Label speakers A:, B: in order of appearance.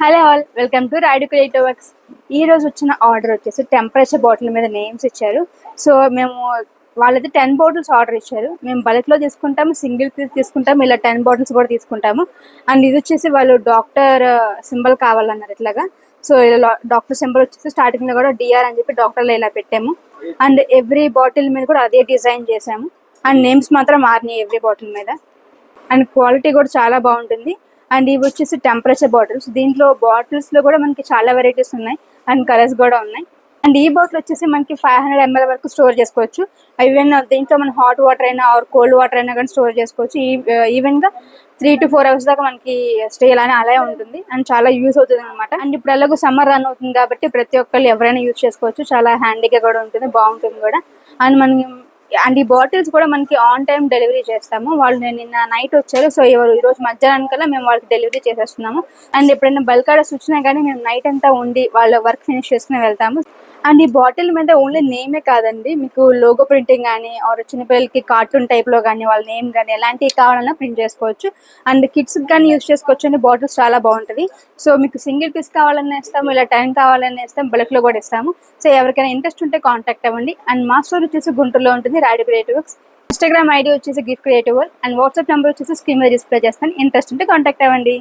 A: Hello all, welcome to Radi creative works. ఈ రోజు వచ్చిన ఆర్డర్ వచ్చేసి టెంపరేచర్ బాటిల్ మీద నేమ్స్ ఇచ్చారు. సో మేము వాళ్ళైతే 10 బాటిల్స్ ఆర్డర్ ఇచ్చారు. మేము బల్క్లో తీసుకుంటాము, సింగిల్ పీస్ తీసుకుంటాము, ఇలా 10 బాటిల్స్ కూడా తీసుకుంటాము. అండ్ ఇది వచ్చేసి వాళ్ళు డాక్టర్ సింబల్ కావాలన్నారు ఇట్లాగా. సో ఇలా డాక్టర్ సింబల్ వచ్చేసి స్టార్టింగ్లో కూడా డిఆర్ అని చెప్పి డాక్టర్లో ఇలా పెట్టాము. అండ్ ఎవ్రీ బాటిల్ మీద కూడా అదే డిజైన్ చేసాము. అండ్ నేమ్స్ మాత్రం మారినాయి ఎవ్రీ బాటిల్ మీద. అండ్ క్వాలిటీ కూడా చాలా బాగుంటుంది. అండ్ ఇవి వచ్చేసి టెంపరేచర్ బాటిల్స్. దీంట్లో బాటిల్స్లో కూడా మనకి చాలా వెరైటీస్ ఉన్నాయి అండ్ కలర్స్ కూడా ఉన్నాయి. అండ్ ఈ బాటిల్ వచ్చేసి మనకి 500 ml వరకు స్టోర్ చేసుకోవచ్చు. ఈవెన్ దీంట్లో మనం హాట్ వాటర్ అయినా ఆర్ కోల్డ్ వాటర్ అయినా కానీ స్టోర్ చేసుకోవచ్చు. ఈవెన్గా 3 to 4 hours దాకా మనకి స్టే అలానే ఉంటుంది. అండ్ చాలా యూస్ అవుతుంది అనమాట. అండ్ ఇప్పుడు ఎలాగో సమ్మర్ రన్ అవుతుంది కాబట్టి ప్రతి ఒక్కళ్ళు ఎవరైనా యూజ్ చేసుకోవచ్చు. చాలా హ్యాండీగా కూడా ఉంటుంది, బాగుంటుంది కూడా. అండ్ ఈ బాటిల్స్ కూడా మనకి ఆన్ టైం డెలివరీ చేస్తాము. వాళ్ళు నిన్న నైట్ వచ్చారు, సో ఈ రోజు మధ్యాహ్నానికల్లా మేము వాళ్ళకి డెలివరీ చేసేస్తున్నాము. అండ్ ఎప్పుడైనా బల్క్ ఆర్డర్స్ వచ్చినా కానీ మేము నైట్ అంతా ఉండి వాళ్ళ వర్క్ ఫినిష్ చేసుకుని వెళ్తాము. అండ్ ఈ బాటిల్ మీద ఓన్లీ నేమే కాదండి, మీకు లోగో ప్రింటింగ్ కానీ ఆర్ చిన్నపిల్లలకి కార్టూన్ టైప్లో కానీ వాళ్ళ నేమ్ కానీ ఎలాంటివి కావాలన్నా ప్రింట్ చేసుకోవచ్చు. అండ్ కిడ్స్కి కానీ యూజ్ చేసుకోవచ్చు. అండి బాటిల్స్ చాలా బాగుంటుంది. సో మీకు సింగిల్ పీస్ కావాలన్నా ఇస్తాము, ఇలా 10 కావాలన్నా ఇస్తాం, బల్క్లో కూడా ఇస్తాము. సో ఎవరికైనా ఇంట్రెస్ట్ ఉంటే కాంటాక్ట్ అవ్వండి. అండ్ మా స్టోర్ వచ్చేసి గుంటూరులో ఉంటుంది, రాడి క్రియేటివ్ వర్క్స్. ఇన్స్టాగ్రామ్ ఐడి వచ్చేసి gift creative work. And WhatsApp number వచ్చేసి స్క్రీన్ మీద డిస్ప్లే చేస్తాను. ఇంట్రెస్ట్ ఉంటే కాంటాక్ట్ అవ్వండి.